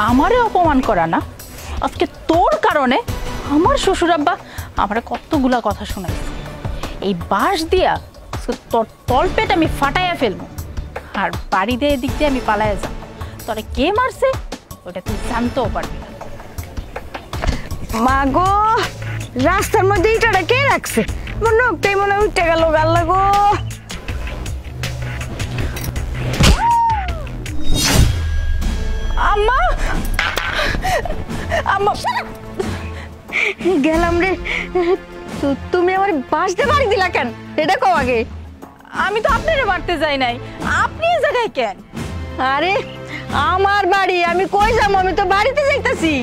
আমারে অপমান করা না, আজকে তোর কারণে আমার শ্বশুর আব্বা আমারে কতগুলা কথা শোনাইছে। এই বাঁশ দিয়া তোর তলপেট আমি ফাটাইয়া ফেলবো, আর বাড়ি দিয়ে এদিক দিয়ে আমি পালাইয়া যাব। তোরে কে মারছে ওটা তুই জানতেও পারবি না। মা গো, রাস্তার মধ্যে ইটাটা কে রাখছে? মনে হতেই মনে উঠে গেল গাল্লা গো। আম্মা, আম্মা গেলাম রে। তুমি আমার বাঁশ দিয়ে বাড়ি দিলা কেন? এটা কও আগে। আমি তো আপনারে মারতে যাই নাই, আপনি এই জায়গায় কেন? আরে আমার বাড়ি, আমি কই যাবো? আমি তো বাড়িতে যাইতাছি।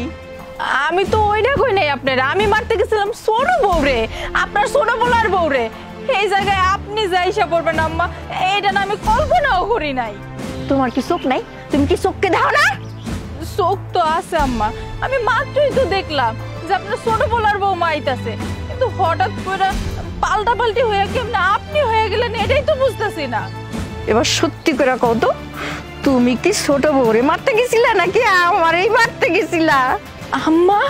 আমি তো ওইটা কই নাই আপনারা, আমি মারতে গেছিলাম ছোট বউরে, আপনার ছোট বলার বউরে। এই জায়গায় আপনি যাইসা পড়বেন আম্মা, এইটা না আমি কল্পনাও করি নাই। তোমার কি চোখ নাই? তুমি কি চোখকে দাও না? চোখ তো আছে আম্মা, আমি মাত্রই তো দেখলাম যে আপনার ছোট বলার বউ মাইতাছে, কিন্তু হঠাৎ করে পাল্টা পাল্টি হয়ে কেমন আপনি হয়ে গেলেন এটাই তো বুঝতেছি না। এবার সত্যি করে কও তো, তুমি কি ছোট বউরে মারতে গেছিলা নাকি আমারই মারতে গেছিলা? আম্মা,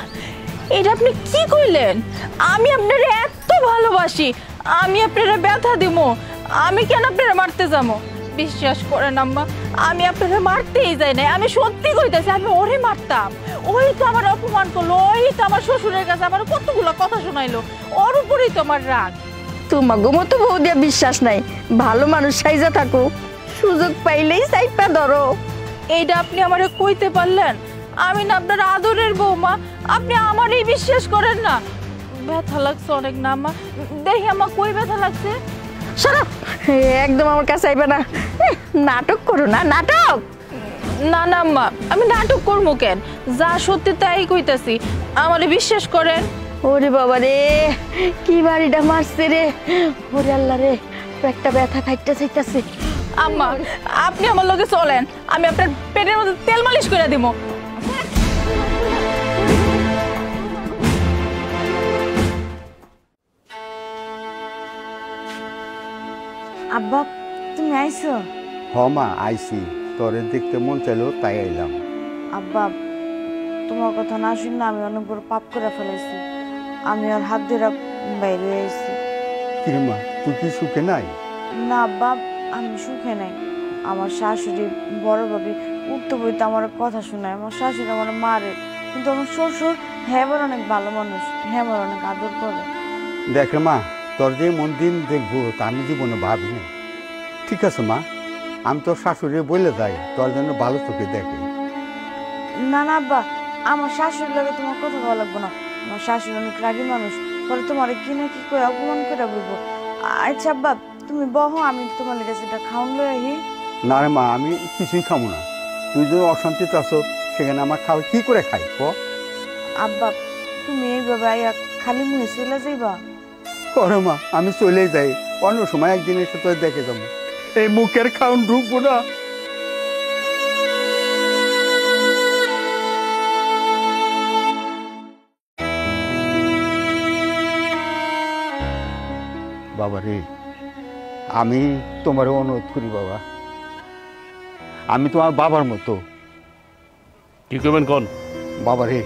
এটা আপনি কি কইলেন? আমি আপনার এত ভালোবাসি, আমি আপনারা ব্যথা দিব? আমি কেন আপনারা মারতে যাবো? বিশ্বাস করেন আম্মা, আমি আপনারা মারতেই যাই না, আমি সত্যি কইতাছি আমি ওরে মারতাম। ওই তো আমার অপমান করলো, ওই তো আমার শ্বশুরের কাছে আমার কতগুলো কথা শোনাইলো, ওর উপরেই তো আমার রাগ। তোমার মতো বউ দিয়া বিশ্বাস নাই, ভালো মানুষ সাইজা থাকো, সুযোগ পাইলেই সাইপা ধরো। এইটা আপনি আমারে কইতে পারলেন? আমি না আপনার আদরের বৌমা, আপনি আমারই বিশ্বাস করেন না? ব্যথা লাগছে অনেক না আম্মা, দেখি আমার কই ব্যথা লাগছে। শোনো, একদম আমার কাছে আইবে না, নাটক করো না, নাটক। না না আম্মা, আমি নাটক করবো কেন? যা সত্যি তাই কইতাছি, আমারে বিশ্বাস করেন। ওরে বাবা রে, কি বাড়িটা মারছে রে, ওরে আল্লাহ রে, একটা ব্যথা খাইতে চাইতাছে। আম্মা, আপনি আমার লগে চলেন, আমি আপনার পেটের মধ্যে তেল মালিশ করে দিব। আব্বা, তুমি আইছো? মা আইসি, তোরে দেখতে মন চাইলো তাই আইলাম। আব্বা, তোমার কথা না শুনে আমি অনেক বড় পাপ করে ফেলেছি, আমি আর হাত ধরে বাইরে আইছি। কিরে মা, তুই কি সুখে নাই? না আব্বা, আমি সুখে নাই। আমার শাশুড়ি বড় ভাবি উঠতে বইতে আমার কথা শোনায়, আমার শাশুড়ি আমার মারে, কিন্তু আমার শ্বশুর হ্যাঁ অনেক ভালো মানুষ, হ্যাঁ অনেক আদর করে। দেখে মা, তোর যে মন দিন দেখবো তা আমি জীবনে ভাবিনি। ঠিক আছে মা, আমি তোর শাশুড়ি বলে যাই তোর জন্য ভালো চোখে দেখে। না না আব্বা, আমার শাশুড়ির লাগে তোমার কথা ভালো লাগবো না, আমার শাশুড়ি অনেক রাগী মানুষ, পরে তোমার কি না কি করে অপমান করে বলবো। আচ্ছা আব্বা, তুমি বহো, আমি তোমার লেগে সেটা খাওয়ান লই আহি। না রে মা, আমি কিছুই খাবো না। তুই যদি অশান্তিতে আছো সেখানে আমার খাওয়া কি করে খাই ক? আব্বা, তুমি এইভাবে আইয়া খালি মুখে চলে যাইবা? করে মা, আমি চলে যাই, অন্য সময় একদিন এসে তোর দেখে যাবো, এই মুখের খাওন ঢুকবো না। বাবা রে, আমি তোমার অনুরোধ করি বাবা, আমি তোমার বাবার মতো। কি করবেন কোন? বাবা রে,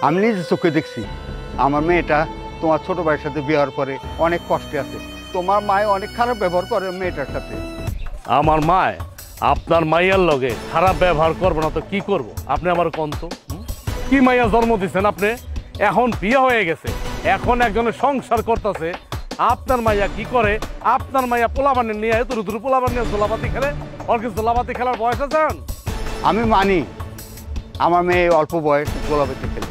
আমি নিজে চোখে দেখছি আমার মেয়েটা তোমার ছোট ভাইয়ের সাথে বিয়ের পরে অনেক কষ্টে আছে, তোমার মায়ে অনেক খারাপ ব্যবহার করে মেয়েটার সাথে। আমার মায় আপনার মাইয়ার লগে খারাপ ব্যবহার করবো না তো কি করব? আপনি আমার কন্ত কি মাইয়া জন্ম দিচ্ছেন আপনি? এখন বিয়ে হয়ে গেছে, এখন একজনের সংসার করতেছে, আপনার মাইয়া কি করে? আপনার মাইয়া পোলাবানি নিয়ে দুরু দুরু পোলাবান নিয়ে জোলাপাতি খেলে, ওর কি জোলাপাতি খেলার বয়স আছেন? আমি মানি আমার মেয়ে অল্প বয়স গোলাপেতে খেলে,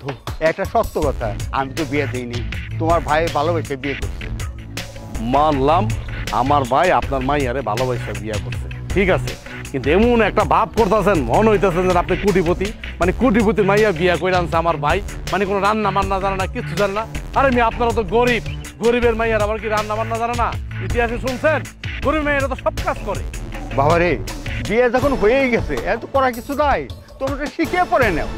তো একটা সত্য কথা, আমি তো বিয়ে দিইনি, তোমার ভাই ভালোবেসে বিয়ে করছে। মানলাম আমার ভাই আপনার মাইয়ারে ভালোবাসা বিয়ে করছে, ঠিক আছে, কিন্তু এমন একটা ভাব করতেছেন, মনে হইতেছেন যে আপনি কোটিপতি, মানে কোটিপতির মাইয়া বিয়ে করে আনছে আমার ভাই, মানে কোনো রান্না বান্না জানে না, কিচ্ছু জানে না। আরে আমি আপনারা তো গরিব, গরিবের মাইয়ার আবার কি রান্না বান্না জানে না? ইতিহাসে শুনছেন গরিব মাইয়ারা তো সব কাজ করে। বাবা রে, বিয়ে যখন হয়েই গেছে এত করা কিছু নাই, তোমরা শিখিয়ে পড়ে নাও।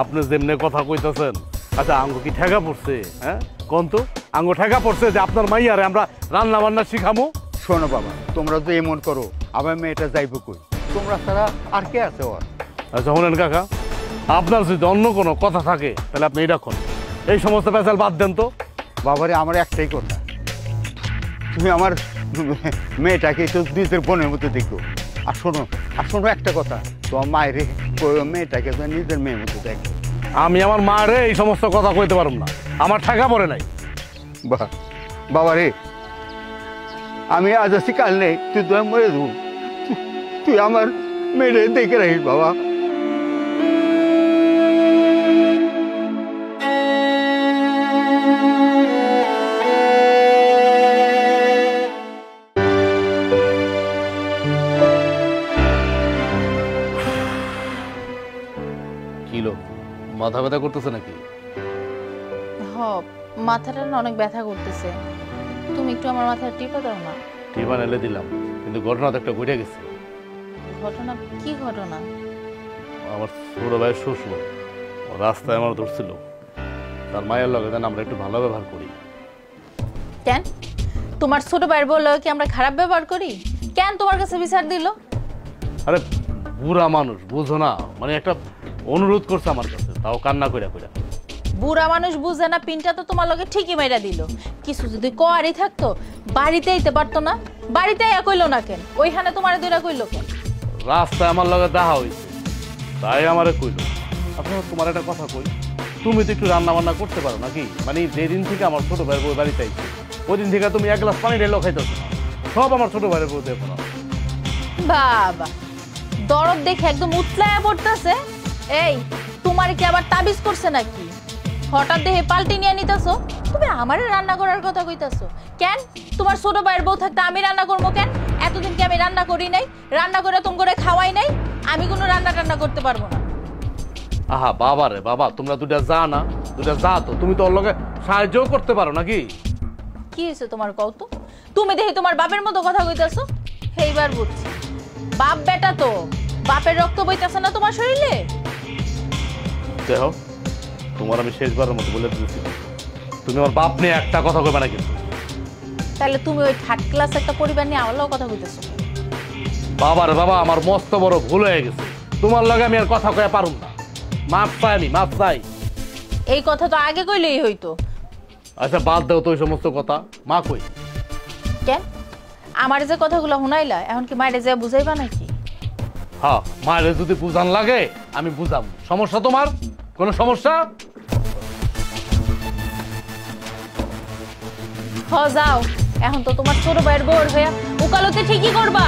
আপনি যেমনি কথা কইতেছেন, আচ্ছা আঙ্গু কি ঠেকা পড়ছে? হ্যাঁ কোন তো আঙ্গু ঠেকা পড়ছে যে আপনার মাইয়ারে আমরা রান্না বান্না শিখামো? শোনো বাবা, তোমরা তো এমন করো, আমার মেয়েটা যাইব কই? তোমরা ছাড়া আর কে আছে ওর? আচ্ছা শোনেন কাকা, আপনার যদি অন্য কোনো কথা থাকে তাহলে আপনি এটা করুন, এই সমস্ত পেঁচাল বাদ দেন তো। বাবারে আমার একটাই কথা, তুমি আমার মেয়েটাকে তো নিজের বোনের মতো দেখো। আর শোনো একটা কথা, তোমার মায়ের মেয়েটাকে তো নিজের মেয়ের মতো দেখো। আমি আমার মারে এই সমস্ত কথা কইতে পারব না, আমার টাকা পড়ে নাই। বাবারে আমি আজ আছি কাল নেই, তুই তো মরে দেবো, তুই আমার মেয়েরে দেখে রাখিস বাবা। কিলো মাথা ব্যথা করতেছে নাকি? হ, মাথাটা না অনেক ব্যথা করতেছে, তুমি একটু আমার মাথায় টিপে দাও না। টিপা এলে দিলাম, কিন্তু ঘটনা তো একটা ঘটে গেছে। ঘটনা? কি ঘটনা? আমার ছোট ভাইয়ের শ্বশুর রাস্তায় আমার ধরছিল, তার মায়ের লগে যেন আমরা একটু ভালো ব্যবহার করি। কেন তোমার ছোট ভাইয়ের বললো কি আমরা খারাপ ব্যবহার করি? কেন তোমার কাছে বিচার দিল? আরে বুড়া মানুষ বুঝো না, মানে একটা অনুরোধ করছে আমার কাছে, তাও কান্না কইরা কইরা। বুড়া মানুষ বুঝে না, পিনটা তো তোমার লগে ঠিকই মাইরা দিল। কিছু যদি কোয়ারি থাকতো বাড়িতে আইতে পারতো না? বাড়িতে আইয়া কইলো না কেন? ওইখানে তোমারে দুইটা কইলো কেন? রাস্তায় আমার লগে দেখা হয়েছে, তাই আমারে কইলো। আপনার তোমার একটা কথা কই, তুমি তো একটু রান্না বান্না করতে পারো নাকি? মানে যেদিন থেকে আমার ছোট ভাইয়ের বউ বাড়িতে আইছে ওই দিন থেকে তুমি এক গ্লাস পানি ঢেলো খাইতেছো না, সব আমার ছোট ভাইয়ের বউ দেখো না। বাবা, দরদ দেখে একদম উতলায়া পড়তেছে। এই, তোমার কি আবার তাবিজ করছে নাকি? হঠাৎ দেহে পাল্টি নিয়ে নিতেছো, তুমি আমারে রান্না করার কথা কইতাছো কেন? তোমার ছোট ভাইয়ের বউ থাকতে আমি রান্না করবো কেন? এতদিন কি আমি রান্না করি নাই? রান্না করে তুমি করে খাওয়াই নাই? আমি কোনো রান্না টান্না করতে পারবো না। আহা বাবা রে বাবা, তোমরা দুটা যা না, দুটা যা তো, তুমি তো ওর লগে সাহায্য করতে পারো নাকি? কি হয়েছে তোমার কত? তুমি দেখি তোমার বাপের মতো কথা কইতাছো। এইবার বুঝছি, বাপ বেটা তো, বাপের রক্ত বইতাছে না তোমার শরীরে? দেখো, তোমার আমি শেষবারের মতো বলে দিয়েছি, তুমি আমার বাপ নিয়ে একটা কথা কইবা না কিন্তু। তাহলে তুমি ওই থার্ড ক্লাস একটা পরিবার নিয়ে আমার কথা কইতাছো? বাবা রে বাবা, আমার মস্ত বড় ভুল হয়ে গেছে, তোমার লগে আমি আর কথা কয়ে পারুম না, মাপ চাই, আমি মাপ চাই। এই কথা তো আগে কইলেই হইতো। আচ্ছা বাদ দাও তো ওই সমস্ত কথা, মা কই? কেন আমার যে কথাগুলো শুনাইলা, এখন কি মায়ের যে বুঝাইবা নাকি? হ্যাঁ, মায়ের যদি বুঝান লাগে আমি বুঝাম, সমস্যা তোমার কোনো সমস্যা? হ যাও, এখন তো তোমার ছোট ভাইয়ের বউর হইয়া উকালতি ঠিকই করবা।